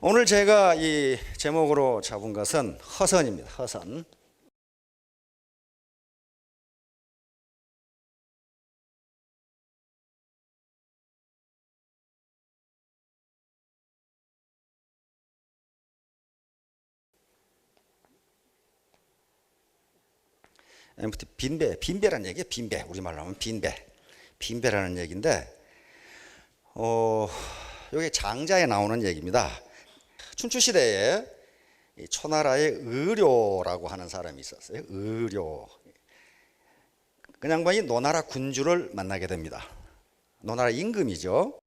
오늘 제가 이 제목으로 잡은 것은 허선입니다. 허선. 아무튼 빈배라는 얘기예요. 빈배. 우리말로 하면 빈배라는 얘기인데, 여기 장자에 나오는 얘기입니다. 춘추시대에 초나라의 의료라고 하는 사람이 있었어요. 의료. 그 양반이 노나라 군주를 만나게 됩니다. 노나라 임금이죠.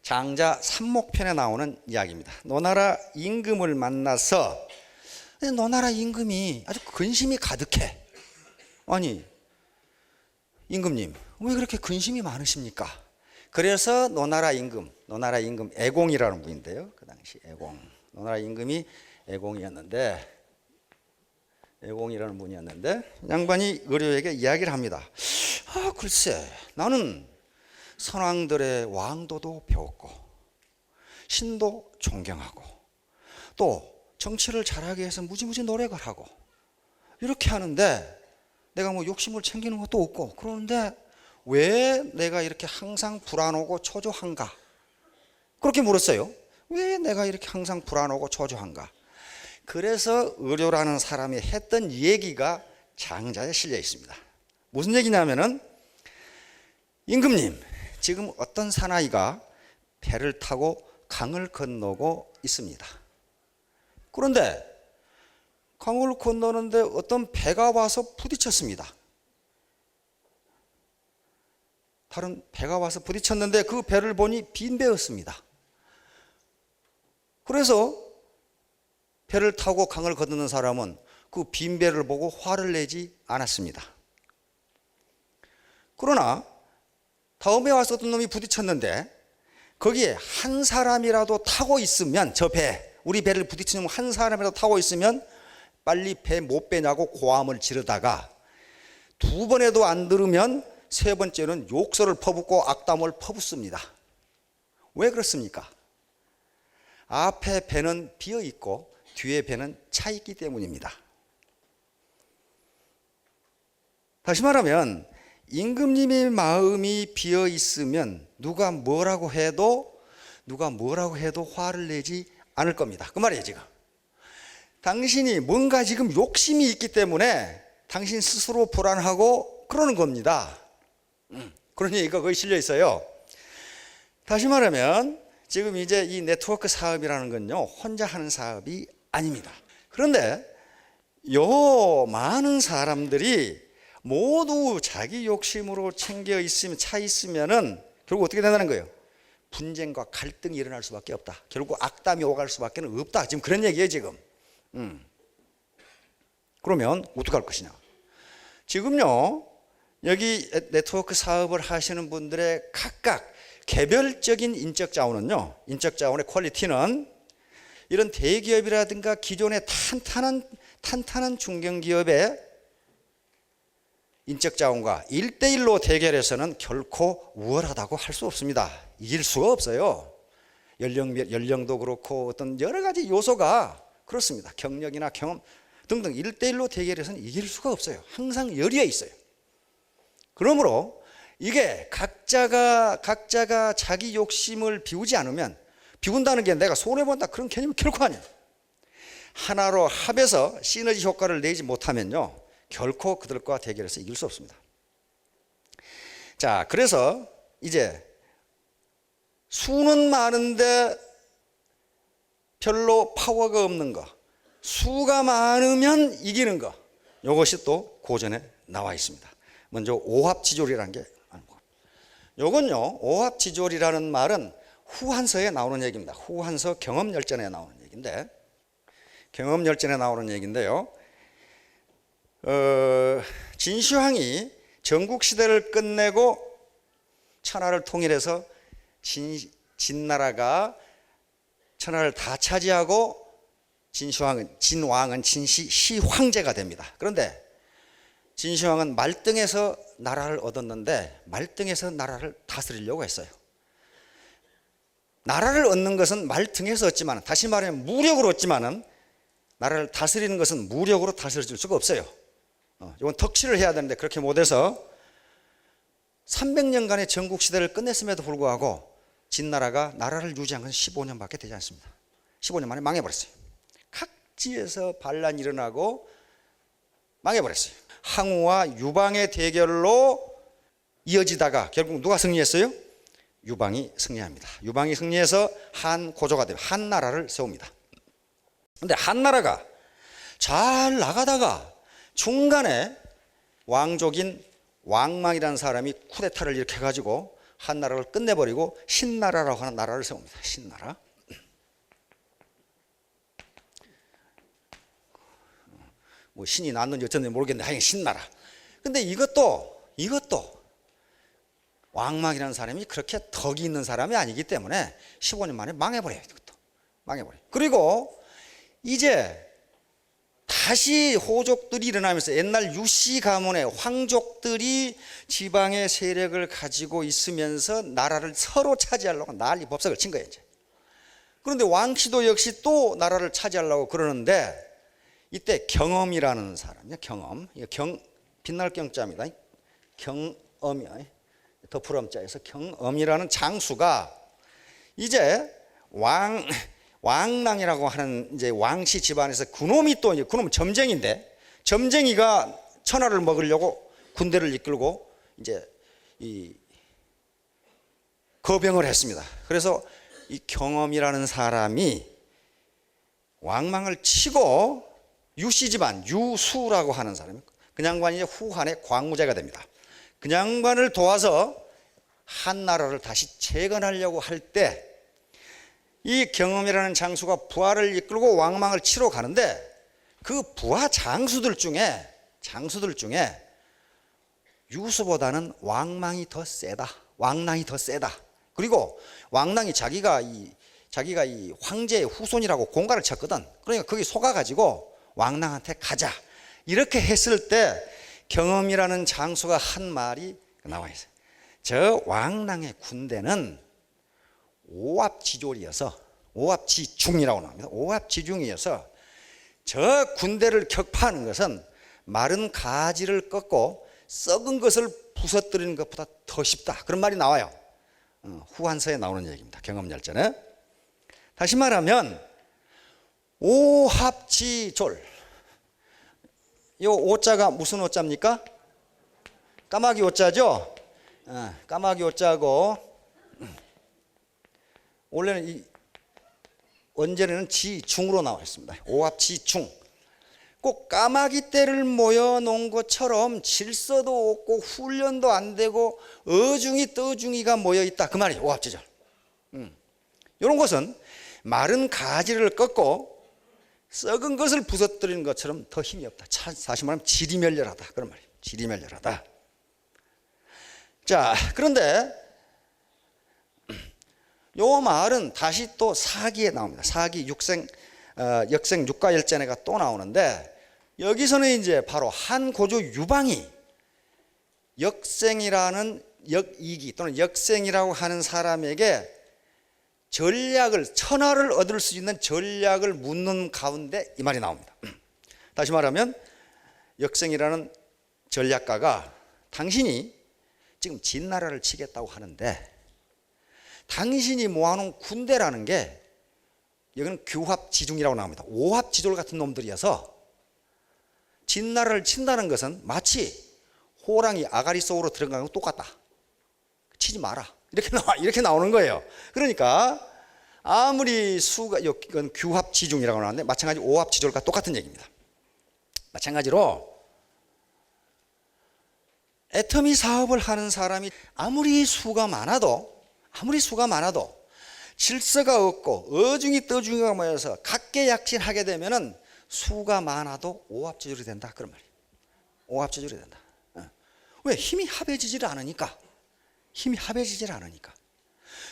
장자 삼목편에 나오는 이야기입니다. 노나라 임금을 만나서 노나라 임금이 아주 근심이 가득해. 아니, 임금님, 왜 그렇게 근심이 많으십니까? 그래서 노나라 임금 애공이라는 분인데요. 그 당시 노나라 임금이 애공이라는 분이었는데, 양반이 의료에게 이야기를 합니다. 글쎄, 나는 선왕들의 왕도도 배웠고 신도 존경하고 또 정치를 잘하기 위해서 무지무지 노력을 하고 이렇게 하는데 내가 뭐 욕심을 챙기는 것도 없고, 그런데 왜 내가 이렇게 항상 불안하고 초조한가? 그렇게 물었어요. 왜 내가 이렇게 항상 불안하고 초조한가? 그래서 의료라는 사람이 했던 얘기가 장자에 실려 있습니다. 무슨 얘기냐면은, 임금님, 지금 어떤 사나이가 배를 타고 강을 건너고 있습니다. 그런데 강을 건너는데 어떤 배가 와서 부딪혔습니다. 다른 배가 와서 부딪혔는데 그 배를 보니 빈 배였습니다. 그래서 배를 타고 강을 건너는 사람은 그 빈 배를 보고 화를 내지 않았습니다. 그러나 다음에 와서 어떤 놈이 부딪혔는데 거기에 한 사람이라도 타고 있으면, 우리 배를 부딪힌 놈 한 사람이라도 타고 있으면 빨리 배 못 빼냐고 고함을 지르다가 두 번에도 안 들으면 세 번째는 욕설을 퍼붓고 악담을 퍼붓습니다. 왜 그렇습니까? 앞에 배는 비어 있고 뒤에 배는 차 있기 때문입니다. 다시 말하면 임금님의 마음이 비어 있으면 누가 뭐라고 해도 화를 내지 않을 겁니다. 그 말이에요. 지금 당신이 뭔가 지금 욕심이 있기 때문에 당신 스스로 불안하고 그러는 겁니다. 그런 얘기가 거기 실려 있어요. 다시 말하면 지금 이제 이 네트워크 사업이라는 건요, 혼자 하는 사업이 아닙니다. 그런데 요 많은 사람들이 모두 자기 욕심으로 챙겨 있으면, 차 있으면은 결국 어떻게 된다는 거예요? 분쟁과 갈등이 일어날 수밖에 없다. 결국 악담이 오갈 수밖에 없다. 지금 그런 얘기예요, 지금. 그러면 어떻게 할 것이냐? 지금요, 여기 네트워크 사업을 하시는 분들의 각각 개별적인 인적 자원은요, 인적 자원의 퀄리티는 이런 대기업이라든가 기존의 탄탄한 중견기업의 인적 자원과 1대1로 대결해서는 결코 우월하다고 할 수 없습니다. 이길 수가 없어요. 연령도 그렇고 어떤 여러 가지 요소가 그렇습니다. 경력이나 경험 등등 1대1로 대결해서는 이길 수가 없어요. 항상 열려 있어요. 그러므로 이게 각자가 자기 욕심을 비우지 않으면, 비운다는 게 내가 손해본다 그런 개념이 결코 아니에요. 하나로 합해서 시너지 효과를 내지 못하면요, 결코 그들과 대결해서 이길 수 없습니다. 자, 그래서 이제 수는 많은데 별로 파워가 없는 거, 수가 많으면 이기는 거, 이것이 또 고전에 나와 있습니다. 먼저 오합지졸이라는 게, 요건요, 오합지졸이라는 말은 후한서에 나오는 얘기입니다. 후한서 경험열전에 나오는 얘기인데, 진시황이 전국시대를 끝내고 천하를 통일해서 진나라가 천하를 다 차지하고 진왕은 시황제가 됩니다. 그런데 진시황은 말등에서 나라를 얻었는데 말등에서 나라를 다스리려고 했어요. 나라를 얻는 것은 말등에서 얻지만, 다시 말하면 무력으로 얻지만은 나라를 다스리는 것은 무력으로 다스릴 수가 없어요. 이건 덕치를 해야 되는데 그렇게 못해서 300년간의 전국 시대를 끝냈음에도 불구하고 진나라가 나라를 유지한 것은 15년밖에 되지 않습니다. 15년 만에 망해버렸어요. 각지에서 반란이 일어나고 망해버렸어요. 항우와 유방의 대결로 이어지다가 결국 누가 승리했어요? 유방이 승리합니다. 유방이 승리해서 한고조가 되고 한나라를 세웁니다. 그런데 한나라가 잘 나가다가 중간에 왕족인 왕망이라는 사람이 쿠데타를 일으켜가지고 한나라를 끝내버리고 신나라라고 하는 나라를 세웁니다. 신나라. 뭐 신이 났는지 어쩐지 모르겠는데 하여간 신나라. 근데 이것도 왕망이라는 사람이 그렇게 덕이 있는 사람이 아니기 때문에 15년 만에 망해버려요. 이것도 망해버려요. 그리고 이제 다시 호족들이 일어나면서 옛날 유씨 가문의 황족들이 지방의 세력을 가지고 있으면서 나라를 서로 차지하려고 난리 법석을 친 거예요. 이제. 그런데 왕씨도 역시 또 나라를 차지하려고 그러는데 이때 경엄이라는 사람이야. 경엄. 빛날 경자입니다. 경엄이야. 덧풀엄자에서 경엄이라는 장수가 이제 왕랑이라고 하는 이제 왕씨 집안에서 그놈이 또 그놈은 점쟁이인데 점쟁이가 천하를 먹으려고 군대를 이끌고 이제 이 거병을 했습니다. 그래서 이 경엄이라는 사람이 왕망을 치고 유씨 집안 유수라고 하는 사람이 그 양반이 후한의 광무제가 됩니다. 그 양반을 도와서 한나라를 다시 재건하려고 할 때 이 경엄이라는 장수가 부하를 이끌고 왕망을 치러 가는데 그 부하 장수들 중에 유수보다는 왕망이 더 세다. 왕랑이 더 세다. 그리고 왕랑이 자기가 이 황제의 후손이라고 공갈을 쳤거든. 그러니까 거기 속아가지고 왕랑한테 가자. 이렇게 했을 때 경엄이라는 장수가 한 말이 나와 있어요. 저 왕랑의 군대는 오합지중이라고 나옵니다. 오합지중이어서 저 군대를 격파하는 것은 마른 가지를 꺾고 썩은 것을 부서뜨리는 것보다 더 쉽다. 그런 말이 나와요. 후한서에 나오는 얘기입니다. 경엄열전에. 다시 말하면 오합지졸. 이 오자가 무슨 오자입니까? 까마귀 오자죠? 까마귀 오자고 원래는 원전에는 지중으로 나와 있습니다. 오합지중. 꼭 까마귀 떼를 모여놓은 것처럼 질서도 없고 훈련도 안 되고 어중이 떠중이가 모여있다. 그 말이에요. 오합지절. 이런 것은 마른 가지를 꺾고 썩은 것을 부서뜨리는 것처럼 더 힘이 없다. 사실 말하면 지리멸렬하다. 그런 말이에요. 지리멸렬하다. 자, 그런데 요 말은 다시 또 사기에 나옵니다. 사기 역생 육가열전에가 또 나오는데 여기서는 이제 바로 한고조 유방이 역생이라는 역이기 또는 역생이라고 하는 사람에게 천하를 얻을 수 있는 전략을 묻는 가운데 이 말이 나옵니다. 다시 말하면 역생이라는 전략가가 당신이 지금 진나라를 치겠다고 하는데 당신이 모아놓은 군대라는 게 여기는 규합지중이라고 나옵니다. 오합지졸 같은 놈들이어서 진나라를 친다는 것은 마치 호랑이 아가리 속으로 들어가는 거 똑같다. 치지 마라. 이렇게 나오는 거예요. 그러니까 아무리 이건 규합지중이라고 나왔는데 마찬가지 오합지졸과 똑같은 얘기입니다. 마찬가지로 애터미 사업을 하는 사람이 아무리 수가 많아도 질서가 없고 어중이 떠중이가 모여서 각계약진하게 되면은 수가 많아도 오합지졸이 된다. 그런 말이에요. 오합지졸이 된다. 왜? 힘이 합해지질 않으니까.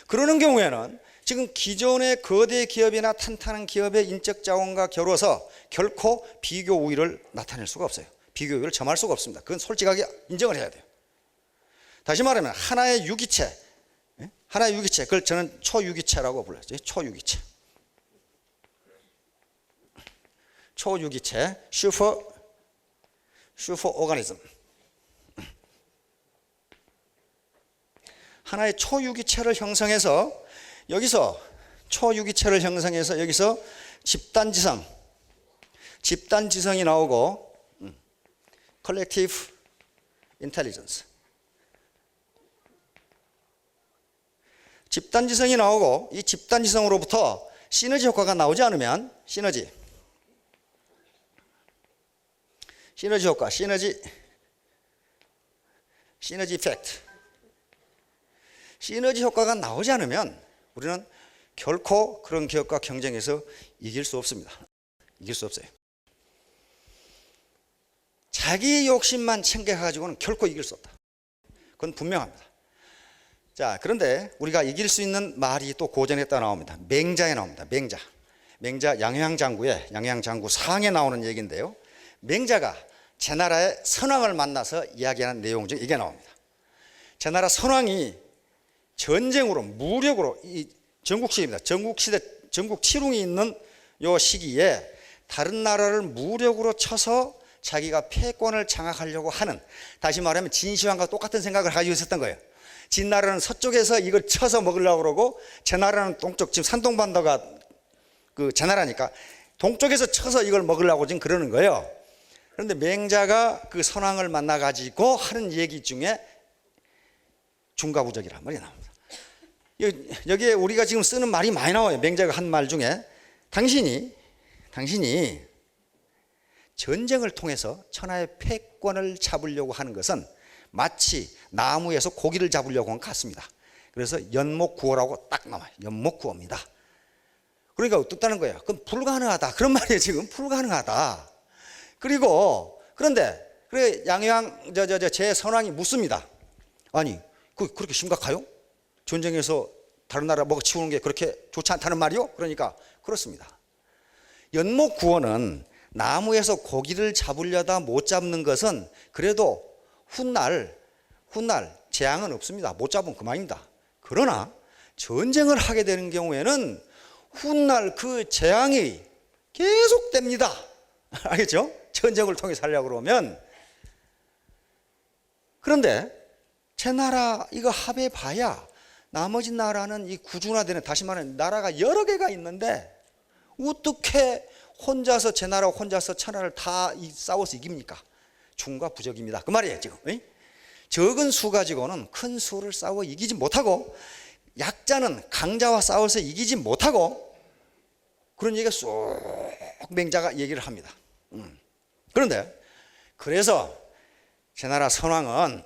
그러는 경우에는 지금 기존의 거대 기업이나 탄탄한 기업의 인적 자원과 겨뤄서 결코 비교 우위를 나타낼 수가 없어요. 비교 우위를 점할 수가 없습니다. 그건 솔직하게 인정을 해야 돼요. 다시 말하면 하나의 유기체, 하나의 유기체, 그걸 저는 초유기체라고 불렀죠. 초유기체. 초유기체, 슈퍼 오가니즘. 하나의 초유기체를 형성해서 여기서 초유기체를 형성해서 여기서 집단지성이 나오고 collective intelligence. 집단지성이 나오고 이 집단지성으로부터 시너지 효과가 나오지 않으면 시너지 효과, 시너지 이펙트. 시너지 효과가 나오지 않으면 우리는 결코 그런 기업과 경쟁에서 이길 수 없습니다. 이길 수 없어요. 자기 욕심만 챙겨가지고는 결코 이길 수 없다. 그건 분명합니다. 자, 그런데 우리가 이길 수 있는 말이 또 고전에 따라 나옵니다. 맹자에 나옵니다. 맹자 양양장구 상에 나오는 얘기인데요. 맹자가 제나라의 선왕을 만나서 이야기하는 내용 중 이게 나옵니다. 제나라 선왕이 전쟁으로 무력으로 이 전국시대입니다. 전국 칠웅이 있는 요 시기에 다른 나라를 무력으로 쳐서 자기가 패권을 장악하려고 하는, 다시 말하면 진시황과 똑같은 생각을 가지고 있었던 거예요. 진나라는 서쪽에서 이걸 쳐서 먹으려고 그러고 제나라는 동쪽, 지금 산동반도가 그 제나라니까 동쪽에서 쳐서 이걸 먹으려고 지금 그러는 거예요. 그런데 맹자가 그 선왕을 만나 가지고 하는 얘기 중에 중과부적이라는 말이 나옵니다. 여기에 우리가 지금 쓰는 말이 많이 나와요. 맹자가 한 말 중에 당신이 전쟁을 통해서 천하의 패권을 잡으려고 하는 것은 마치 나무에서 고기를 잡으려고 한 것 같습니다. 그래서 연목구어라고 딱 나와요. 연목구어입니다. 그러니까 어떻다는 거예요? 그건 불가능하다. 그런 말이에요. 지금 불가능하다. 그런데 양양 제 선왕이 묻습니다. 아니 그렇게 심각해요? 전쟁에서 다른 나라 먹어치우는 게 그렇게 좋지 않다는 말이요? 그러니까 그렇습니다. 연목구어는 나무에서 고기를 잡으려다 못 잡는 것은 그래도 훗날 재앙은 없습니다. 못 잡으면 그만입니다. 그러나 전쟁을 하게 되는 경우에는 훗날 그 재앙이 계속됩니다. 알겠죠? 전쟁을 통해서 하려고 그러면. 그런데 제 나라 이거 합해 봐야 나머지 나라는 이 구준화되는, 다시 말하면 나라가 여러 개가 있는데 어떻게 혼자서 제 나라 혼자서 천하를 다 싸워서 이깁니까? 중과 부적입니다. 그 말이에요 지금. 적은 수 가지고는 큰 수를 싸워 이기지 못하고, 약자는 강자와 싸워서 이기지 못하고, 그런 얘기가 쏙 맹자가 얘기를 합니다. 그런데 그래서 제 나라 선왕은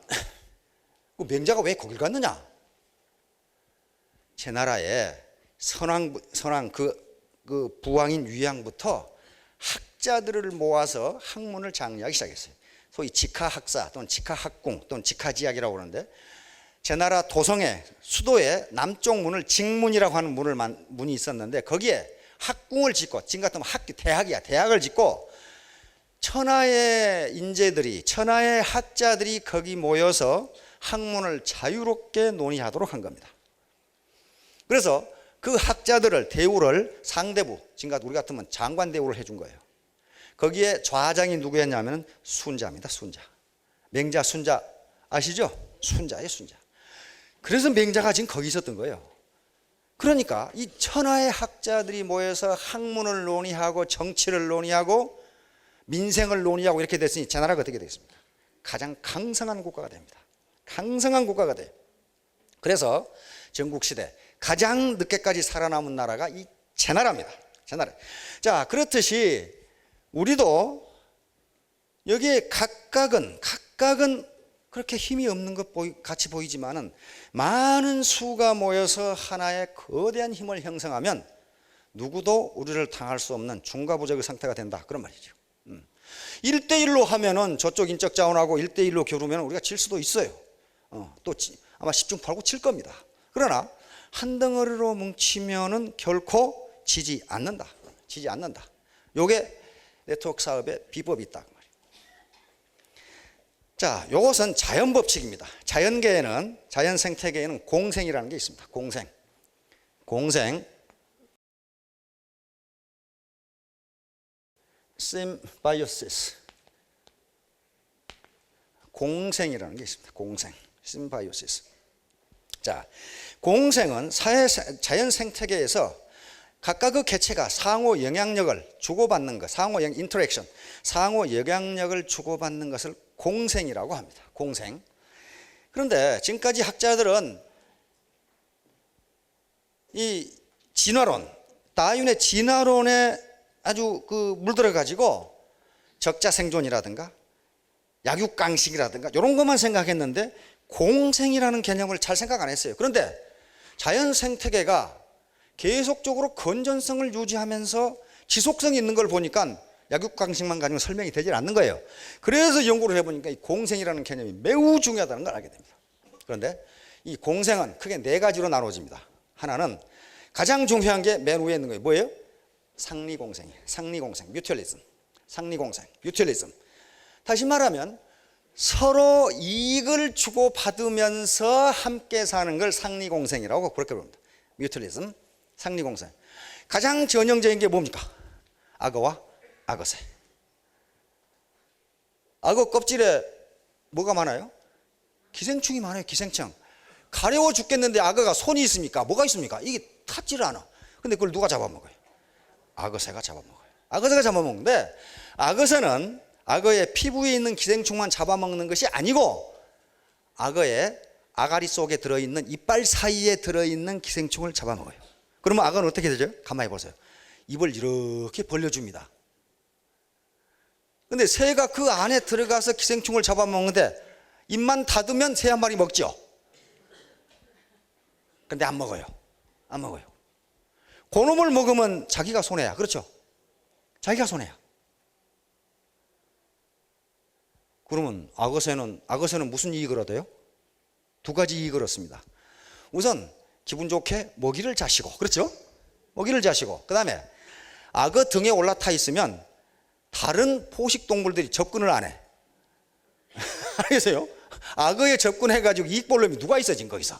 맹자가 왜 거길 갔느냐? 제 나라에 선왕 그 부왕인 위양부터 학자들을 모아서 학문을 장려하기 시작했어요. 소위 직하학사 또는 직하학궁 또는 직하지학이라고 그러는데, 제 나라 도성의 수도에 남쪽 문을 직문이라고 하는 문이 있었는데 거기에 학궁을 짓고, 지금 같으면 대학을 짓고 천하의 인재들이, 천하의 학자들이 거기 모여서 학문을 자유롭게 논의하도록 한 겁니다. 그래서 그 학자들을, 대우를 상대부, 지금 우리 같으면 장관 대우를 해준 거예요. 거기에 좌장이 누구였냐면 순자입니다. 순자. 맹자 순자 아시죠? 순자예요, 순자. 그래서 맹자가 지금 거기 있었던 거예요. 그러니까 이 천하의 학자들이 모여서 학문을 논의하고 정치를 논의하고 민생을 논의하고 이렇게 됐으니 제 나라가 어떻게 되겠습니까? 가장 강성한 국가가 됩니다. 강성한 국가가 돼요. 그래서 전국시대 가장 늦게까지 살아남은 나라가 이 제 나라입니다. 제 나라. 자, 그렇듯이 우리도 여기에 각각은 그렇게 힘이 없는 것 같이 보이지만은 많은 수가 모여서 하나의 거대한 힘을 형성하면 누구도 우리를 당할 수 없는 중과부적의 상태가 된다. 그런 말이죠. 1대1로 하면은 저쪽 인적 자원하고 1대1로 겨루면 우리가 질 수도 있어요. 또 아마 10중 8구 칠 겁니다. 그러나 한 덩어리로 뭉치면은 결코 지지 않는다. 지지 않는다. 요게 네트워크 사업의 비법이 있다. 자, 요것은 자연 법칙입니다. 자연계에는, 자연 생태계에는 공생이라는 게 있습니다. 공생. 심바이오시스. 공생이라는 게 있습니다. 공생. 심바이오시스. 자, 공생은 자연 생태계에서 각각의 개체가 상호 영향력을 주고받는 것, 상호 인터랙션, 상호 영향력을 주고받는 것을 공생이라고 합니다. 공생. 그런데 지금까지 학자들은 이 진화론, 다윈의 진화론에 아주 물들어 가지고 적자생존이라든가 약육강식이라든가 이런 것만 생각했는데 공생이라는 개념을 잘 생각 안 했어요. 그런데 자연 생태계가 계속적으로 건전성을 유지하면서 지속성이 있는 걸 보니까 약육강식만 가지고 설명이 되질 않는 거예요. 그래서 연구를 해보니까 이 공생이라는 개념이 매우 중요하다는 걸 알게 됩니다. 그런데 이 공생은 크게 네 가지로 나눠집니다. 하나는 가장 중요한 게 맨 위에 있는 거예요. 뭐예요? 상리공생이에요. 상리공생, 뮤튜얼리즘. 상리공생, 뮤튜얼리즘. 다시 말하면 서로 이익을 주고받으면서 함께 사는 걸 상리공생이라고 그렇게 부릅니다. 뮤튜얼리즘, 상리공생. 가장 전형적인 게 뭡니까? 악어와 악어새. 악어 껍질에 뭐가 많아요? 기생충이 많아요. 기생충. 가려워 죽겠는데 악어가 손이 있습니까? 뭐가 있습니까? 이게 닿지를 않아. 근데 그걸 누가 잡아먹어요? 악어새가 잡아먹어요. 악어새가 잡아먹는데 악어새는 악어의 피부에 있는 기생충만 잡아먹는 것이 아니고 악어의 아가리 속에 들어있는 이빨 사이에 들어있는 기생충을 잡아먹어요. 그러면 악어는 어떻게 되죠? 가만히 보세요. 입을 이렇게 벌려줍니다. 근데 새가 그 안에 들어가서 기생충을 잡아먹는데 입만 닫으면 새 한 마리 먹죠. 근데 안 먹어요. 안 먹어요. 그놈을 먹으면 자기가 손해야. 그렇죠? 자기가 손해야. 그러면 악어새는 무슨 이익을 얻어요? 두 가지 이익을 얻습니다. 우선 기분 좋게 먹이를 자시고, 그렇죠? 먹이를 자시고, 그 다음에 악어 등에 올라타 있으면 다른 포식동물들이 접근을 안 해. 알겠어요? 악어에 접근해가지고 이익 볼 놈이 누가 있어 지금 거기서.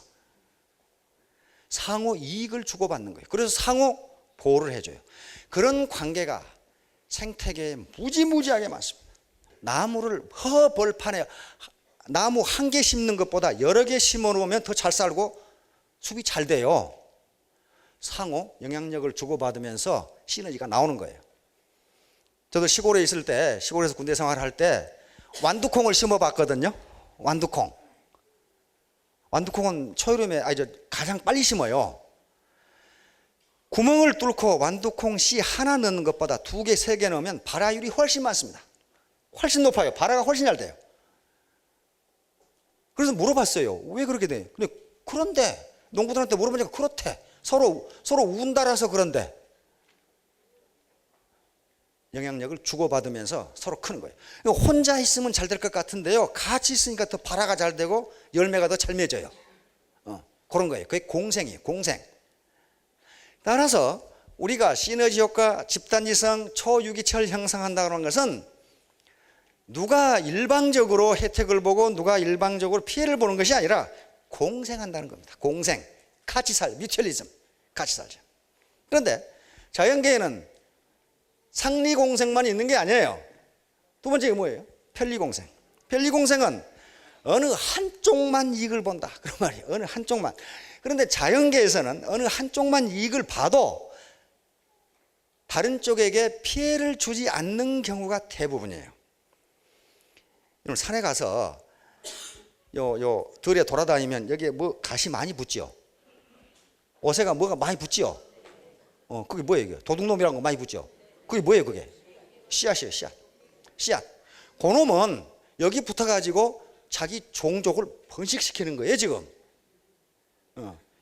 상호 이익을 주고받는 거예요. 그래서 상호 보호를 해줘요. 그런 관계가 생태계에 무지무지하게 많습니다. 나무를 허벌판에 나무 한 개 심는 것보다 여러 개 심어 놓으면 더 잘 살고 숲이 잘 돼요. 상호 영향력을 주고받으면서 시너지가 나오는 거예요. 저도 시골에 있을 때, 시골에서 군대 생활을 할 때 완두콩을 심어 봤거든요. 완두콩은 초여름에 가장 빨리 심어요. 구멍을 뚫고 완두콩 씨 하나 넣는 것보다 두 개, 세 개 넣으면 발화율이 훨씬 많습니다. 훨씬 높아요. 발화가 훨씬 잘 돼요. 그래서 물어봤어요. 왜 그렇게 돼? 그런데 농부들한테 물어보니까 그렇대. 서로 운달아서 그런데 영향력을 주고받으면서 서로 크는 거예요. 혼자 있으면 잘 될 것 같은데요. 같이 있으니까 더 발화가 잘 되고 열매가 더 잘 맺어요. 그런 거예요. 그게 공생이에요. 공생. 따라서 우리가 시너지 효과, 집단지성, 초유기체를 형성한다는 것은 누가 일방적으로 혜택을 보고 누가 일방적으로 피해를 보는 것이 아니라 공생한다는 겁니다. 공생, 같이 뮤튜얼리즘, 같이 살자. 그런데 자연계에는 상리공생만 있는 게 아니에요. 두 번째가 뭐예요? 편리공생. 편리공생은 어느 한쪽만 이익을 본다. 그런 말이에요. 어느 한쪽만. 그런데 자연계에서는 어느 한쪽만 이익을 봐도 다른 쪽에게 피해를 주지 않는 경우가 대부분이에요. 여러분 산에 가서 요 들에 돌아다니면 여기에 뭐 가시 많이 붙죠. 옷에가 뭐가 많이 붙죠. 그게 뭐예요? 이게? 도둑놈이라는 거 많이 붙죠. 그게 뭐예요? 그게 씨앗이에요. 씨앗. 그놈은 여기 붙어가지고 자기 종족을 번식시키는 거예요 지금.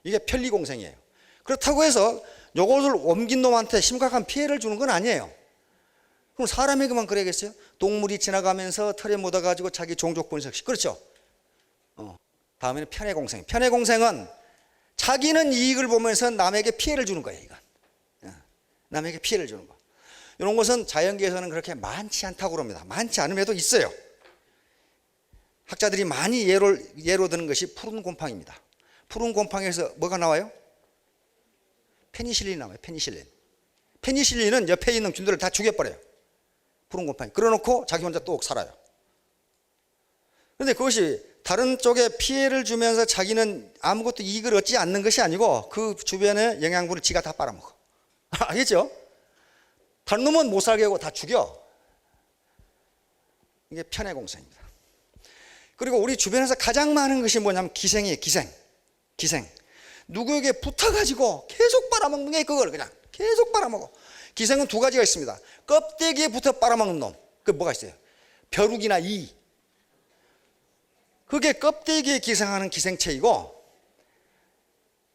이게 편리공생이에요. 그렇다고 해서 요것을 옮긴 놈한테 심각한 피해를 주는 건 아니에요. 그럼 사람에게만 그래야겠어요? 동물이 지나가면서 털에 묻어가지고 자기 종족 번식시키고, 그렇죠? 다음에는 편해공생. 편해공생은 자기는 이익을 보면서 남에게 피해를 주는 거예요. 이건. 남에게 피해를 주는 거. 이런 것은 자연계에서는 그렇게 많지 않다고 그럽니다. 많지 않음에도 있어요. 학자들이 많이 예로 드는 것이 푸른 곰팡입니다. 푸른 곰팡이에서 뭐가 나와요? 페니실린이 나와요. 페니실린은 옆에 있는 균들을 다 죽여버려요. 푸른 곰팡이. 그러놓고 자기 혼자 또 살아요. 그런데 그것이 다른 쪽에 피해를 주면서 자기는 아무것도 이익을 얻지 않는 것이 아니고 그 주변의 영양분을 지가 다 빨아먹어. 알겠죠? 다른 놈은 못 살게 하고 다 죽여. 이게 편의 공생입니다. 그리고 우리 주변에서 가장 많은 것이 뭐냐면 기생이에요. 기생. 누구에게 붙어가지고 계속 빨아먹는 게 그걸 그냥 계속 빨아먹어. 기생은 두 가지가 있습니다. 껍데기에 붙어 빨아먹는 놈. 그 뭐가 있어요? 벼룩이나 이. 그게 껍데기에 기생하는 기생체이고,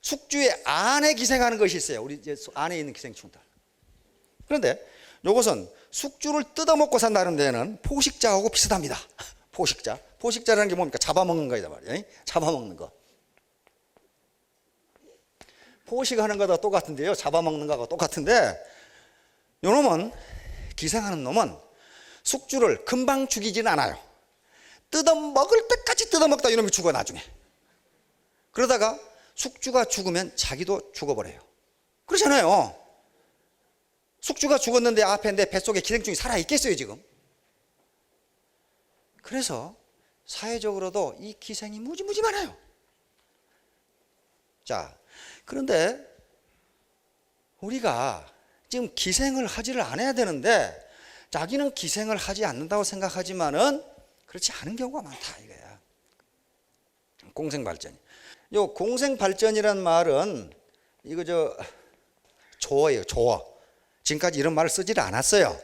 숙주의 안에 기생하는 것이 있어요. 우리 이제 안에 있는 기생충들. 그런데 이것은 숙주를 뜯어먹고 산다는 데는 포식자하고 비슷합니다. 포식자라는 게 뭡니까? 잡아먹는 거이다 말이에요. 잡아먹는 거. 포식하는 거다 똑같은데요. 잡아먹는 거하고 똑같은데, 요놈은, 기생하는 놈은 숙주를 금방 죽이지는 않아요. 뜯어먹을 때까지 뜯어먹다 이놈이 죽어 나중에. 그러다가 숙주가 죽으면 자기도 죽어버려요. 그렇잖아요. 숙주가 죽었는데 앞에 내 뱃속에 기생충이 살아있겠어요 지금. 그래서 사회적으로도 이 기생이 무지무지 많아요. 자, 그런데 우리가 지금 기생을 하지를 않아야 되는데 자기는 기생을 하지 않는다고 생각하지만은 그렇지 않은 경우가 많다 이거야. 공생발전. 요 공생발전이란 말은 이거 조어예요. 조어. 지금까지 이런 말을 쓰지를 않았어요.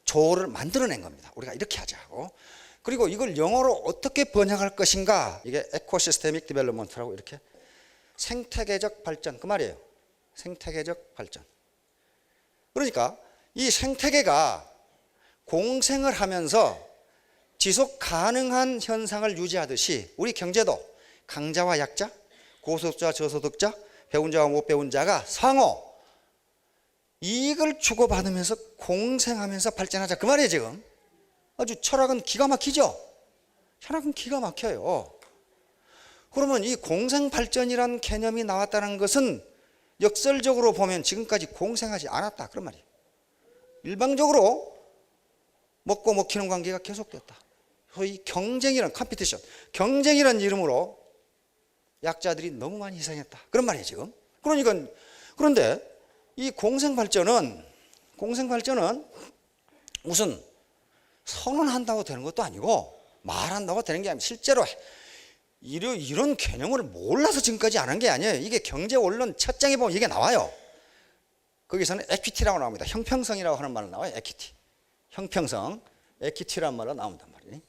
조어를 만들어낸 겁니다. 우리가 이렇게 하자고. 그리고 이걸 영어로 어떻게 번역할 것인가? 이게 에코시스테믹 디벨롭먼트라고 이렇게 생태계적 발전 그 말이에요. 생태계적 발전. 그러니까 이 생태계가 공생을 하면서 지속 가능한 현상을 유지하듯이 우리 경제도 강자와 약자, 고소득자, 저소득자, 배운 자와 못 배운 자가 상호 이익을 주고받으면서 공생하면서 발전하자 그 말이에요 지금. 아주 철학은 기가 막히죠. 철학은 기가 막혀요. 그러면 이 공생발전이라는 개념이 나왔다는 것은 역설적으로 보면 지금까지 공생하지 않았다 그런 말이에요. 일방적으로 먹고 먹히는 관계가 계속됐다. 소위 경쟁이란 컴피티션, 경쟁이란 이름으로 약자들이 너무 많이 희생했다 그런 말이에요 지금. 그런데 이 공생발전은 무슨 선언한다고 되는 것도 아니고 말한다고 되는 게 아니고 실제로 이런 개념을 몰라서 지금까지 안 한 게 아니에요. 이게 경제원론 첫 장에 보면 이게 나와요. 거기서는 에퀴티라고 나옵니다. 형평성이라고 하는 말로 나와요. 에퀴티. 형평성, 에퀴티라는 말로 나온단 말이에요.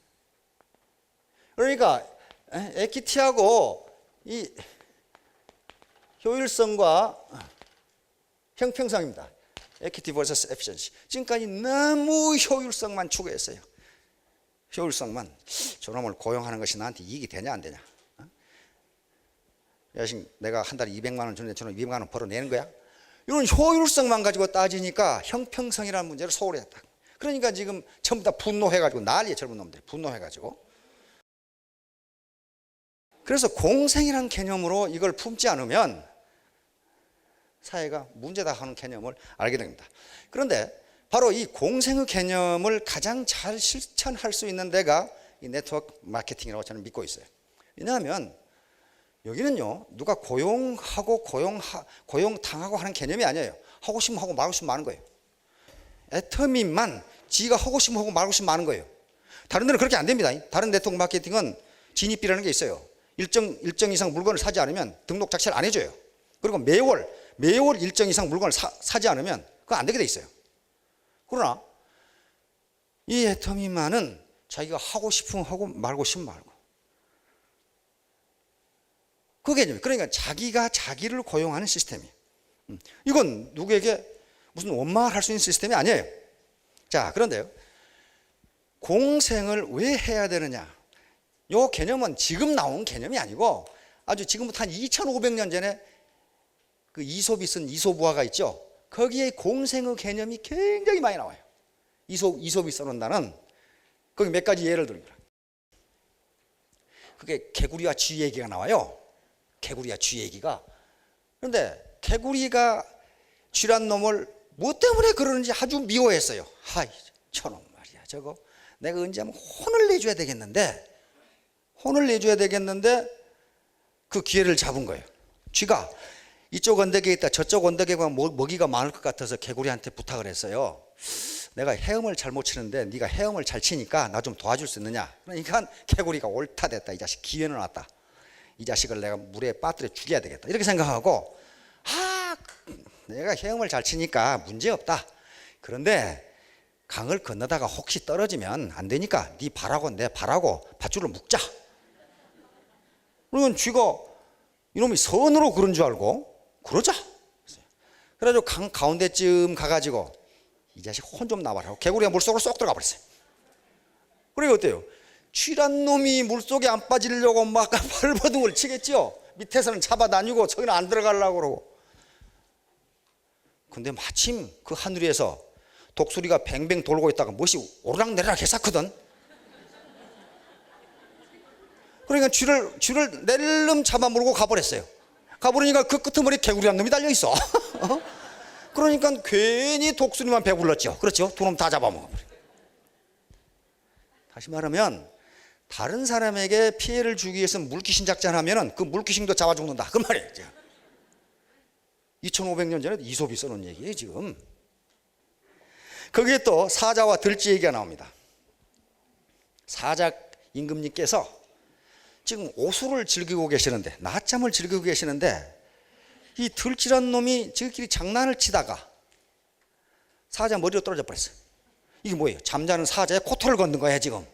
그러니까 에퀴티하고 이 효율성과 형평성입니다. 에퀴티 vs efficiency. 지금까지 너무 효율성만 추구했어요. 효율성만. 저놈을 고용하는 것이 나한테 이익이 되냐 안 되냐. 야식 내가 한 달에 200만 원 주는데 저놈 200만 원 벌어내는 거야. 이런 효율성만 가지고 따지니까 형평성이라는 문제를 소홀히 했다. 그러니까 지금 전부 다 분노해가지고 난리에 젊은 놈들이 분노해가지고. 그래서 공생이라는 개념으로 이걸 품지 않으면 사회가 문제다 하는 개념을 알게 됩니다. 그런데 바로 이 공생의 개념을 가장 잘 실천할 수 있는 데가 이 네트워크 마케팅이라고 저는 믿고 있어요. 왜냐하면 여기는요 누가 고용하고 고용당하고 하는 개념이 아니에요. 하고 싶으면 하고 말고 싶으면 마는 거예요. 애터미만 지가 하고 싶으면 하고 말고 싶으면 마는 거예요. 다른 데는 그렇게 안 됩니다. 다른 네트워크 마케팅은 진입비라는 게 있어요. 일정 이상 물건을 사지 않으면 등록 자체를 안 해줘요. 그리고 매월 일정 이상 물건을 사지 않으면 그거 안 되게 돼 있어요. 그러나 이 애터미만은 자기가 하고 싶으면 하고 말고 싶으면 말고 그 개념이. 그러니까 자기가 자기를 고용하는 시스템이에요. 이건 누구에게 무슨 원망을 할 수 있는 시스템이 아니에요. 자, 그런데요 공생을 왜 해야 되느냐. 이 개념은 지금 나온 개념이 아니고 아주 지금부터 한 2500년 전에 그 이솝이 쓴 이솝우화가 있죠. 거기에 공생의 개념이 굉장히 많이 나와요. 이솝이 써놓는다는 거기 몇 가지 예를 들어요. 그게 개구리와 쥐 얘기가 나와요. 개구리와 쥐 얘기가. 그런데 개구리가 쥐란 놈을 뭐 때문에 그러는지 아주 미워했어요. 하이, 저놈 말이야. 저거 내가 언제 한번 혼을 내줘야 되겠는데 그 기회를 잡은 거예요. 쥐가 이쪽 언덕에 있다 저쪽 언덕에 가면 먹이가 많을 것 같아서 개구리한테 부탁을 했어요. 내가 헤엄을 잘 못 치는데 네가 헤엄을 잘 치니까 나 좀 도와줄 수 있느냐. 그러니까 개구리가 옳다 됐다. 이 자식 기회는 왔다. 이 자식을 내가 물에 빠뜨려 죽여야 되겠다. 이렇게 생각하고 내가 헤엄을 잘 치니까 문제없다. 그런데 강을 건너다가 혹시 떨어지면 안 되니까 네 발하고 내 발하고 밧줄을 묶자. 그러면 쥐가 이놈이 선으로 그런 줄 알고 그러자. 그래가지고 강 가운데쯤 가가지고 이 자식 혼 좀 나와라. 개구리가 물속으로 쏙 들어가 버렸어요. 그리고 어때요? 쥐란 놈이 물속에 안 빠지려고 막 발버둥을 치겠죠. 밑에서는 잡아다니고 저기는 안 들어가려고 그러고. 근데 마침 그 하늘에서 독수리가 뱅뱅 돌고 있다가 멋이 오르락내리락 했었거든. 그러니까 쥐를 낼름 잡아물고 가버렸어요. 가버리니까 그 끄트머리 개구리란 놈이 달려있어. 그러니까 괜히 독수리만 배불렀죠. 그렇죠? 두 놈 다 잡아먹어버려. 다시 말하면 다른 사람에게 피해를 주기 위해서 물귀신 작전하면 그 물귀신도 잡아 죽는다. 그 말이에요. 2500년 전에 이솝이 써놓은 얘기예요 지금. 거기에 또 사자와 들쥐 얘기가 나옵니다. 사자 임금님께서 지금 오수를 즐기고 계시는데, 낮잠을 즐기고 계시는데 이 들쥐란 놈이 저끼리 장난을 치다가 사자 머리로 떨어져 버렸어요. 이게 뭐예요? 잠자는 사자의 코털을 걷는 거야 지금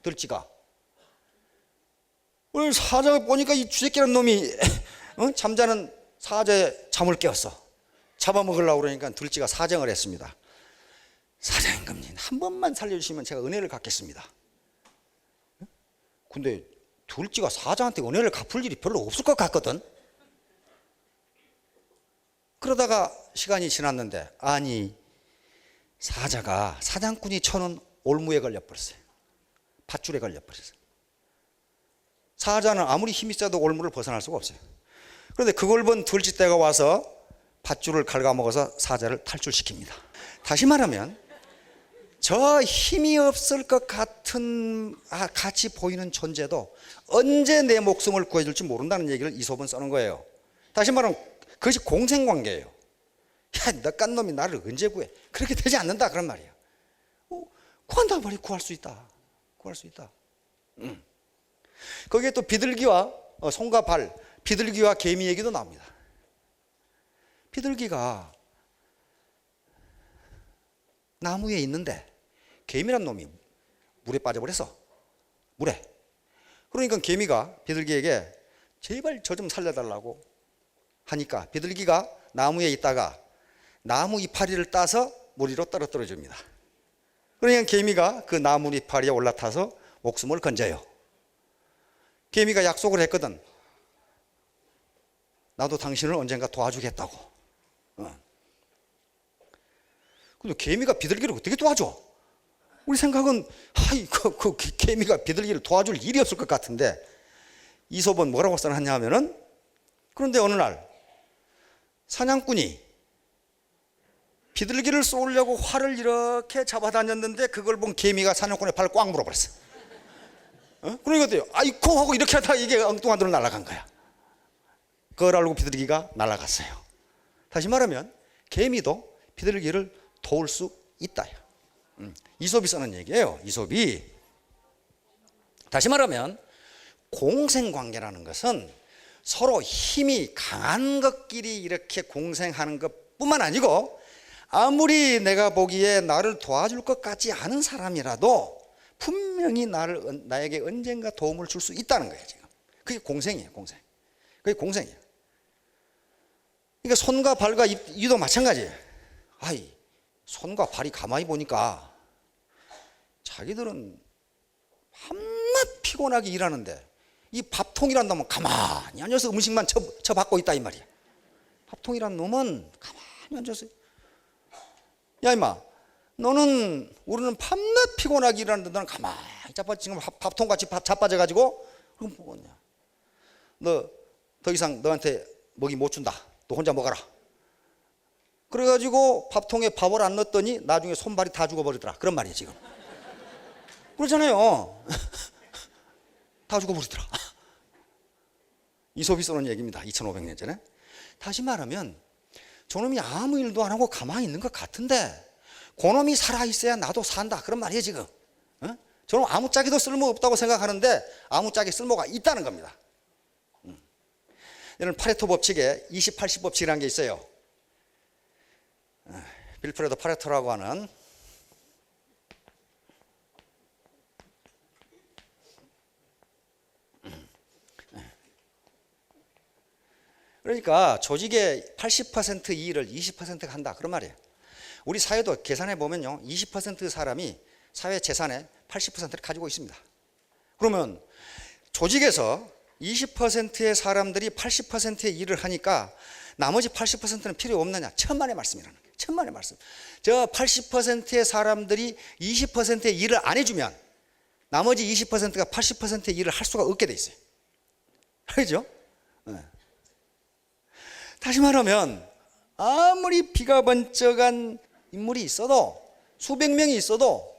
들쥐가. 오늘 사자가 보니까 이 쥐새끼란 놈이 잠자는 사자의 잠을 깨웠어. 잡아먹으려고 그러니까 들쥐가 사정을 했습니다. 사자 임금님, 한 번만 살려주시면 제가 은혜를 갚겠습니다. 근데 들쥐가 사자한테 은혜를 갚을 일이 별로 없을 것 같거든. 그러다가 시간이 지났는데 아니 사자가 사냥꾼이 쳐놓은 올무에 걸려버렸어요. 밧줄에 걸려버렸어요. 사자는 아무리 힘이 세도 올무를 벗어날 수가 없어요. 그런데 그걸 본 들쥐떼가 와서 밧줄을 갉아먹어서 사자를 탈출시킵니다. 다시 말하면 저 힘이 없을 것 같은 같이 보이는 존재도 언제 내 목숨을 구해줄지 모른다는 얘기를 이솝은 써는 거예요. 다시 말하면 그것이 공생관계예요. 야, 너 깐 놈이 나를 언제 구해? 그렇게 되지 않는다 그런 말이야. 구한다 말이 구할 수 있다. 구할 수 있다. 거기에 또 비둘기와 손과 발, 비둘기와 개미 얘기도 나옵니다. 비둘기가 나무 위에 있는데 개미란 놈이 물에 빠져버렸어. 물에. 그러니까 개미가 비둘기에게 제발 저 좀 살려달라고 하니까 비둘기가 나무 위에 있다가 나무 이파리를 따서 물 위로 떨어뜨려 줍니다. 그러니까 개미가 그 나무 이파리에 올라타서 목숨을 건져요. 개미가 약속을 했거든. 나도 당신을 언젠가 도와주겠다고. 근데 개미가 비둘기를 어떻게 도와줘? 우리 생각은 그 개미가 비둘기를 도와줄 일이 없을 것 같은데 이솝은 뭐라고 써놨냐 하면은, 그런데 어느 날 사냥꾼이 비둘기를 쏘려고 활을 이렇게 잡아다녔는데 그걸 본 개미가 사냥꾼의 발을 꽉 물어버렸어. 그러니까 어때요? 아이코 하고 이렇게 하다가 이게 엉뚱한 데로 날아간 거야. 그걸 알고 비둘기가 날아갔어요. 다시 말하면 개미도 비둘기를 도울 수 있다. 이솝이 쓰는 얘기예요. 이솝이. 다시 말하면 공생관계라는 것은 서로 힘이 강한 것끼리 이렇게 공생하는 것뿐만 아니고 아무리 내가 보기에 나를 도와줄 것 같지 않은 사람이라도 분명히 나에게 언젠가 도움을 줄 수 있다는 거예요. 지금 그게 공생이에요. 공생. 그게 공생이에요. 그러니까 손과 발과 이도 마찬가지예요. 손과 발이 가만히 보니까 자기들은 한낱 피곤하게 일하는데 이 밥통이란 놈은 가만히 앉아서 음식만 처받고 있다 이 말이야. 밥통이란 놈은 가만히 앉아서, 야 임마, 우리는 밤낮 피곤하게 일하는데 너는 가만히 지금 밥통같이 자빠져가지고 그럼 뭐냐? 너 더 이상 너한테 먹이 못 준다. 너 혼자 먹어라. 그래가지고 밥통에 밥을 안 넣었더니 나중에 손발이 다 죽어버리더라. 그런 말이에요 지금. 그렇잖아요. 다 죽어버리더라. 이솝이 써놓은 얘기입니다. 2500년 전에. 다시 말하면 저놈이 아무 일도 안 하고 가만히 있는 것 같은데 그놈이 살아있어야 나도 산다. 그런 말이에요 지금. 저놈 아무짝에도 쓸모없다고 생각하는데 아무짝에 쓸모가 있다는 겁니다. 이런 파레토 법칙에 20-80 법칙이라는 게 있어요. 빌프레도 파레토라고 하는 그러니까 조직의 80% 일을 20%가 한다 그런 말이에요. 우리 사회도 계산해 보면요 20% 사람이 사회 재산의 80%를 가지고 있습니다. 그러면 조직에서 20%의 사람들이 80%의 일을 하니까 나머지 80%는 필요 없느냐? 천만의 말씀이라는 거예요. 천만의 말씀. 저 80%의 사람들이 20%의 일을 안 해주면 나머지 20%가 80%의 일을 할 수가 없게 돼 있어요. 그렇죠? 네. 다시 말하면 아무리 비가 번쩍한 인물이 있어도 수백 명이 있어도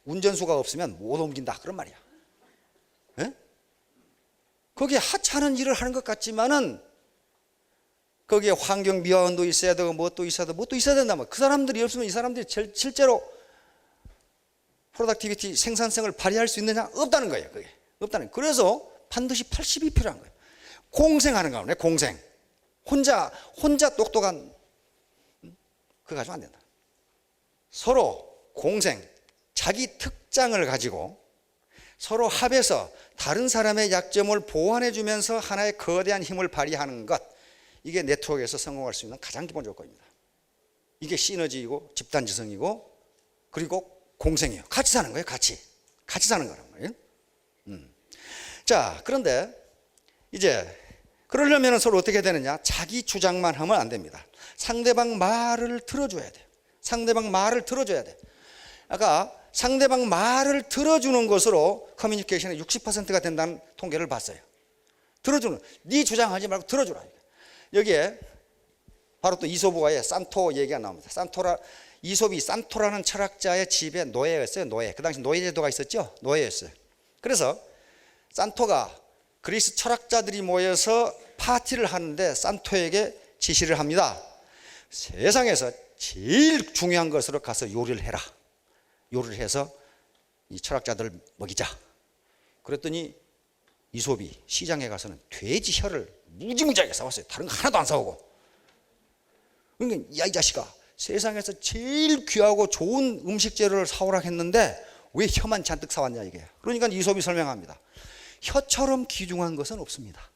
운전수가 없으면 못 옮긴다 그런 말이야. 네? 거기에 하찮은 일을 하는 것 같지만은 거기에 환경 미화원도 있어야 되고 뭣도 있어야 되고 뭣도 있어야 된다면 그 사람들이 없으면 이 사람들이 실제로 프로덕티비티 생산성을 발휘할 수 있느냐? 없다는 거예요. 그게 없다는 거예요. 그래서 반드시 80이 필요한 거예요. 공생하는 거네. 공생. 혼자 똑똑한 그거 가지고 안 된다. 서로 공생, 자기 특장을 가지고 서로 합해서 다른 사람의 약점을 보완해 주면서 하나의 거대한 힘을 발휘하는 것, 이게 네트워크에서 성공할 수 있는 가장 기본 조건입니다. 이게 시너지이고 집단지성이고 그리고 공생이에요. 같이 사는 거예요. 같이 사는 거란 말이에요. 자, 그런데 이제 그러려면 서로 어떻게 되느냐? 자기 주장만 하면 안 됩니다. 상대방 말을 들어줘야 돼요. 상대방 말을 들어줘야 돼요. 아까 상대방 말을 들어주는 것으로 커뮤니케이션의 60%가 된다는 통계를 봤어요. 들어주는, 네 주장하지 말고 들어주라. 여기에 바로 또 이솝과의 산토 얘기가 나옵니다. 이솝이 산토라는 철학자의 집에 노예였어요. 노예. 그 당시 노예제도가 있었죠. 노예였어요. 그래서 산토가 그리스 철학자들이 모여서 파티를 하는데 산토에게 지시를 합니다. 세상에서 제일 중요한 것으로 가서 요리를 해라. 요리를 해서 이 철학자들을 먹이자. 그랬더니 이솝이 시장에 가서는 돼지 혀를 무지무지하게 사왔어요. 다른 거 하나도 안 사오고. 그러니까 야, 이 자식아, 세상에서 제일 귀하고 좋은 음식 재료를 사오라 했는데 왜 혀만 잔뜩 사왔냐 이게. 그러니까 이솝이 설명합니다. 혀처럼 귀중한 것은 없습니다.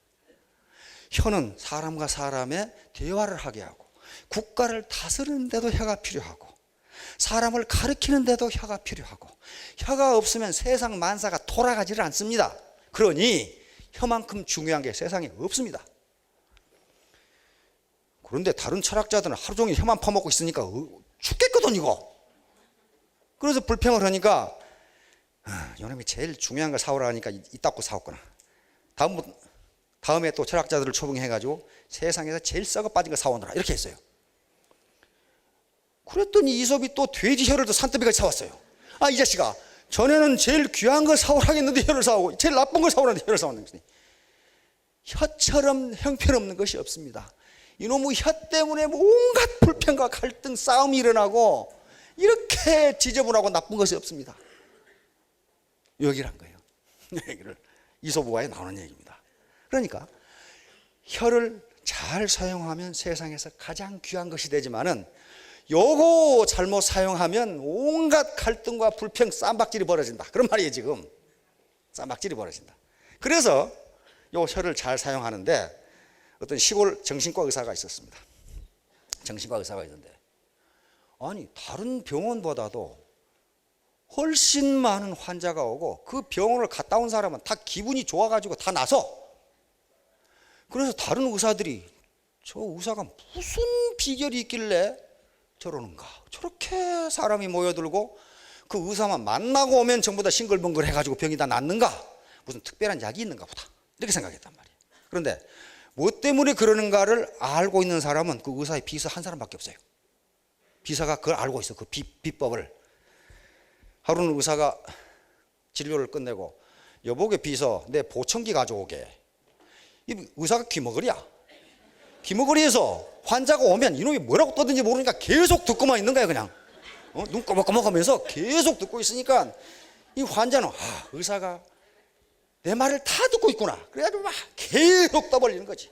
혀는 사람과 사람의 대화를 하게 하고 국가를 다스리는 데도 혀가 필요하고 사람을 가르치는 데도 혀가 필요하고 혀가 없으면 세상 만사가 돌아가지를 않습니다. 그러니 혀만큼 중요한 게 세상에 없습니다. 그런데 다른 철학자들은 하루 종일 혀만 퍼먹고 있으니까 죽겠거든 이거. 그래서 불평을 하니까 요놈이 제일 중요한 걸 사오라 하니까 이따고 사왔구나. 다음에 또 철학자들을 초빙해가지고 세상에서 제일 썩어 빠진 거 사오느라 이렇게 했어요. 그랬더니 이솝이 또 돼지 혀를 또 산더미까지 사왔어요. 아, 이 자식아, 전에는 제일 귀한 걸 사오라 했는데 혀를 사오고 제일 나쁜 걸 사오라는데 혀를 사왔는 것이니 혀처럼 형편없는 것이 없습니다. 이놈의 혀 때문에 온갖 불평과 갈등, 싸움이 일어나고 이렇게 지저분하고 나쁜 것이 없습니다. 여기란 거예요. 얘기를 이솝과에 나오는 얘기입니다. 그러니까 혀를 잘 사용하면 세상에서 가장 귀한 것이 되지만은 요거 잘못 사용하면 온갖 갈등과 불평, 쌈박질이 벌어진다. 그런 말이에요 지금. 쌈박질이 벌어진다. 그래서 요 혀를 잘 사용하는데 어떤 시골 정신과 의사가 있었습니다. 정신과 의사가 있는데 아니 다른 병원보다도 훨씬 많은 환자가 오고 그 병원을 갔다 온 사람은 다 기분이 좋아가지고 다 나서. 그래서 다른 의사들이 저 의사가 무슨 비결이 있길래 저러는가. 저렇게 사람이 모여들고 그 의사만 만나고 오면 전부 다 싱글벙글 해가지고 병이 다 낫는가. 무슨 특별한 약이 있는가 보다 이렇게 생각했단 말이에요. 그런데 뭐 때문에 그러는가를 알고 있는 사람은 그 의사의 비서 한 사람밖에 없어요. 비서가 그걸 알고 있어. 그 비법을. 하루는 의사가 진료를 끝내고 여보게 비서 내 보청기 가져오게. 이 의사가 귀머거리야. 귀머거리에서 환자가 오면 이놈이 뭐라고 떠든지 모르니까 계속 듣고만 있는 거야 그냥. 눈 꼬박꼬박하면서 계속 듣고 있으니까 이 환자는 의사가 내 말을 다 듣고 있구나. 그래가지고 막 계속 떠벌리는 거지.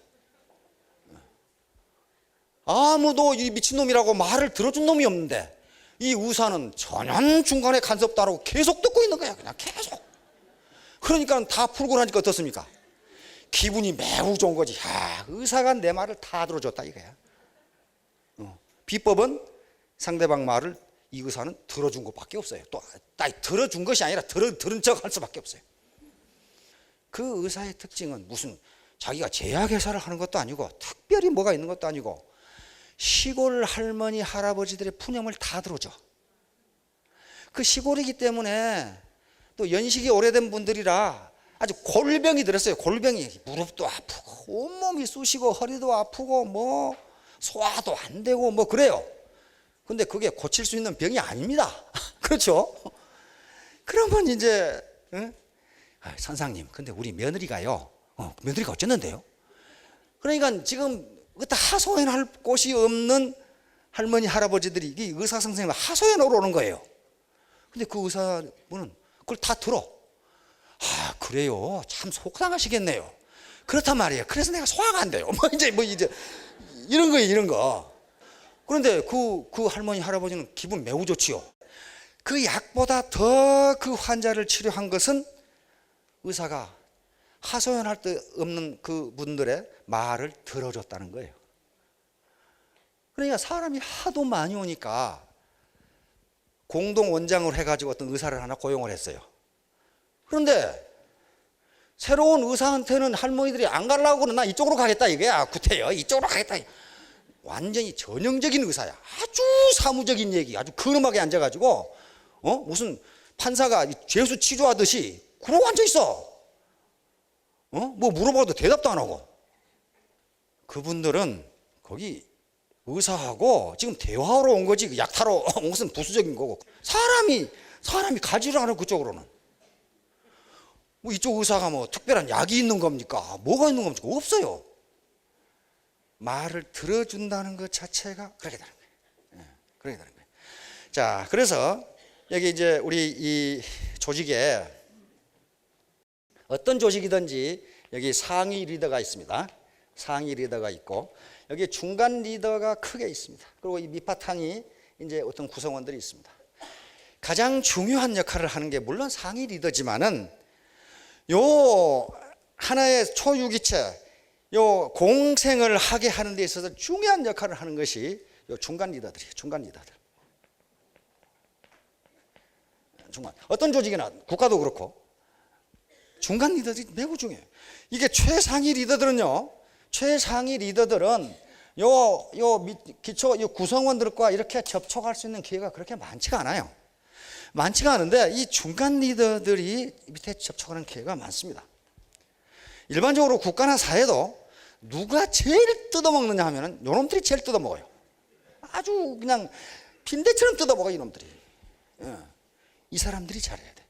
아무도 이 미친놈이라고 말을 들어준 놈이 없는데 이 의사는 전혀 중간에 간섭도 안 하고 계속 듣고 있는 거야. 그냥 계속. 그러니까 다 풀고 나니까 어떻습니까? 기분이 매우 좋은 거지. 의사가 내 말을 다 들어줬다 이거야. 비법은 상대방 말을 이 의사는 들어준 것밖에 없어요. 또 들어준 것이 아니라 들은 척 할 수밖에 없어요. 그 의사의 특징은 무슨 자기가 제약회사를 하는 것도 아니고 특별히 뭐가 있는 것도 아니고 시골 할머니 할아버지들의 푸념을 다 들어줘. 그 시골이기 때문에 또 연식이 오래된 분들이라 아주 골병이 들었어요. 골병이 무릎도 아프고 온몸이 쑤시고 허리도 아프고 뭐 소화도 안 되고 뭐 그래요. 근데 그게 고칠 수 있는 병이 아닙니다. 그렇죠? 그러면 이제 선생님 근데 우리 며느리가요. 며느리가 어쨌는데요? 그러니까 지금 하소연할 곳이 없는 할머니 할아버지들이 이 의사 선생님을 하소연하러 오는 거예요. 근데 그 의사분은 그걸 다 들어. 그래요. 참 속상하시겠네요. 그렇단 말이에요. 그래서 내가 소화가 안 돼요. 이제 이런 거예요, 이런 거. 그런데 그 할머니 할아버지는 기분 매우 좋지요. 그 약보다 더 그 환자를 치료한 것은 의사가 하소연할 데 없는 그 분들의 말을 들어줬다는 거예요. 그러니까 사람이 하도 많이 오니까 공동 원장을 해가지고 어떤 의사를 하나 고용을 했어요. 그런데 새로운 의사한테는 할머니들이 안 가려고 그러나 나 이쪽으로 가겠다 이거야. 구태여 이쪽으로 가겠다. 완전히 전형적인 의사야. 아주 사무적인 얘기, 아주 근엄하게 앉아가지고 무슨 판사가 죄수 취조하듯이 그러고 앉아 있어. 뭐 물어봐도 대답도 안 하고. 그분들은 거기 의사하고 지금 대화하러 온 거지 약 타러 온 것은 부수적인 거고. 사람이 가지를 않아. 그쪽으로는 뭐 이쪽 의사가 뭐 특별한 약이 있는 겁니까? 뭐가 있는 겁니까? 없어요. 말을 들어준다는 것 자체가 그렇게 되는 거예요. 그렇게 되는 거예요. 자, 그래서 여기 이제 우리 이 조직에 어떤 조직이든지 여기 상위 리더가 있습니다. 상위 리더가 있고 여기 중간 리더가 크게 있습니다. 그리고 이 밑바탕이 이제 어떤 구성원들이 있습니다. 가장 중요한 역할을 하는 게 물론 상위 리더지만은 요 하나의 초유기체 요 공생을 하게 하는 데 있어서 중요한 역할을 하는 것이 요 중간 리더들이에요. 중간 리더들. 중간. 어떤 조직이나 국가도 그렇고 중간 리더들이 매우 중요해요. 이게 최상위 리더들은요. 최상위 리더들은 요 기초 요 구성원들과 이렇게 접촉할 수 있는 기회가 그렇게 많지가 않아요. 많지가 않은데 이 중간 리더들이 밑에 접촉하는 기회가 많습니다. 일반적으로 국가나 사회도 누가 제일 뜯어먹느냐 하면은 요놈들이 제일 뜯어먹어요. 아주 그냥 빈대처럼 뜯어먹어 이놈들이. 이 사람들이 잘해야 돼.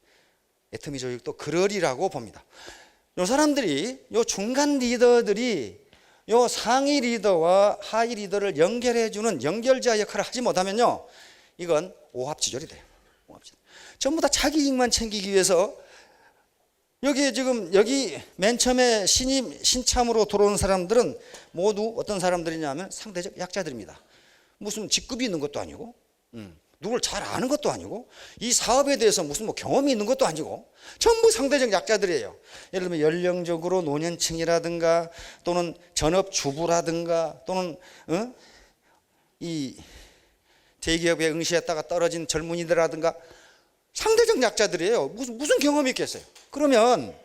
애터미 조직도 그러리라고 봅니다. 요 사람들이 요 중간 리더들이 요 상위 리더와 하위 리더를 연결해주는 연결자 역할을 하지 못하면요 이건 오합지졸이 돼요. 오합지졸. 전부 다 자기 이익만 챙기기 위해서 여기 맨 처음에 신참으로 들어오는 사람들은 모두 어떤 사람들이냐면 상대적 약자들입니다. 무슨 직급이 있는 것도 아니고 누굴 잘 아는 것도 아니고 이 사업에 대해서 무슨 뭐 경험이 있는 것도 아니고 전부 상대적 약자들이에요. 예를 들면 연령적으로 노년층이라든가 또는 전업주부라든가 또는 이 대기업에 응시했다가 떨어진 젊은이들이라든가 상대적 약자들이에요. 무슨 경험이 있겠어요. 그러면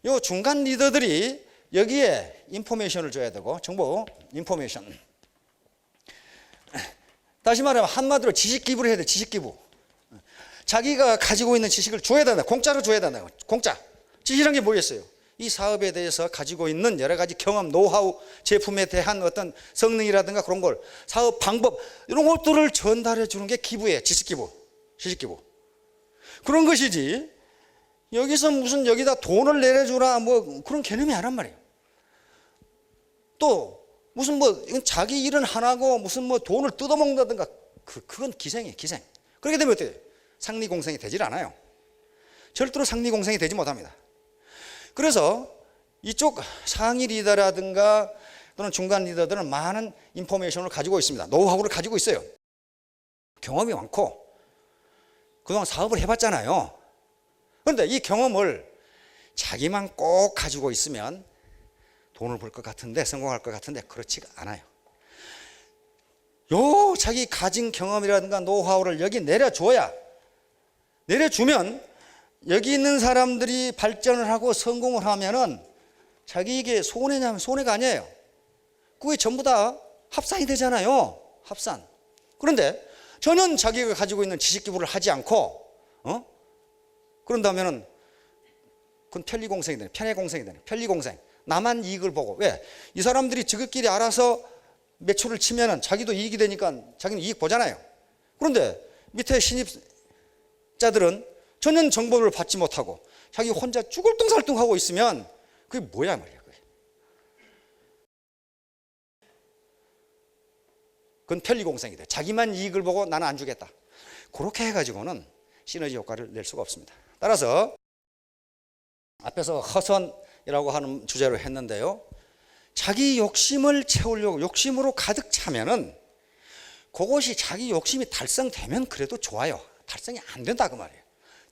요 중간 리더들이 여기에 인포메이션을 줘야 되고 정보, 인포메이션. 다시 말하면 한마디로 지식 기부를 해야 돼. 지식 기부. 자기가 가지고 있는 지식을 줘야 된다. 공짜로 줘야 된다. 공짜. 지시란 게 뭐겠어요? 이 사업에 대해서 가지고 있는 여러 가지 경험, 노하우, 제품에 대한 어떤 성능이라든가 그런 걸, 사업 방법, 이런 것들을 전달해 주는 게 기부예요. 지식기부, 지식기부. 그런 것이지, 여기서 무슨 여기다 돈을 내려주라 뭐 그런 개념이 아니란 말이에요. 또 무슨 뭐 이건 자기 일은 하나고 무슨 뭐 돈을 뜯어먹는다든가 그건 기생이에요, 기생. 그렇게 되면 어때요? 상리공생이 되질 않아요. 절대로 상리공생이 되지 못합니다. 그래서 이쪽 상위 리더라든가 또는 중간 리더들은 많은 인포메이션을 가지고 있습니다. 노하우를 가지고 있어요. 경험이 많고 그동안 사업을 해봤잖아요. 그런데 이 경험을 자기만 꼭 가지고 있으면 돈을 벌 것 같은데, 성공할 것 같은데 그렇지가 않아요. 요 자기 가진 경험이라든가 노하우를 여기 내려줘야, 내려주면 여기 있는 사람들이 발전을 하고 성공을 하면은 자기에게 손해냐면 손해가 아니에요. 그게 전부 다 합산이 되잖아요. 합산. 그런데 저는 자기가 가지고 있는 지식 기부를 하지 않고 그런다면은 그건 편리공생이 되네. 편의공생이 되네. 편리공생. 나만 이익을 보고. 왜? 이 사람들이 지극끼리 알아서 매출을 치면은 자기도 이익이 되니까 자기는 이익 보잖아요. 그런데 밑에 신입자들은 전혀 정보를 받지 못하고 자기 혼자 쭈글뚱살뚱하고 있으면 그게 뭐야 말이야. 그건 편리공생이 돼. 자기만 이익을 보고 나는 안 주겠다. 그렇게 해가지고는 시너지 효과를 낼 수가 없습니다. 따라서 앞에서 허선이라고 하는 주제로 했는데요. 자기 욕심을 채우려고 욕심으로 가득 차면은 그것이 자기 욕심이 달성되면 그래도 좋아요. 달성이 안 된다 그 말이에요.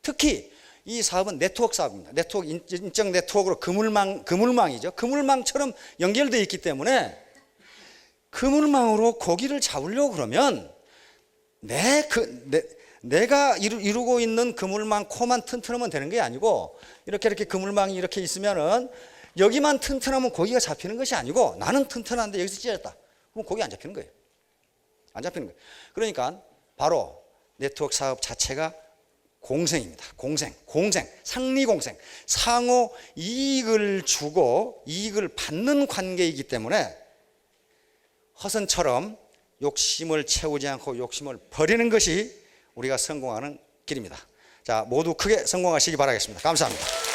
특히 이 사업은 네트워크 사업입니다. 네트워크, 인적 네트워크로 그물망이죠. 그물망처럼 연결되어 있기 때문에 그물망으로 고기를 잡으려고 그러면 내가 이루고 있는 그물망 코만 튼튼하면 되는 게 아니고 이렇게 그물망이 이렇게 있으면은 여기만 튼튼하면 고기가 잡히는 것이 아니고 나는 튼튼한데 여기서 찢어졌다. 그럼 고기 안 잡히는 거예요. 안 잡히는 거예요. 그러니까 바로 네트워크 사업 자체가 공생입니다. 공생, 상리공생. 상호 이익을 주고 이익을 받는 관계이기 때문에 허선처럼 욕심을 채우지 않고 욕심을 버리는 것이 우리가 성공하는 길입니다. 자, 모두 크게 성공하시기 바라겠습니다. 감사합니다.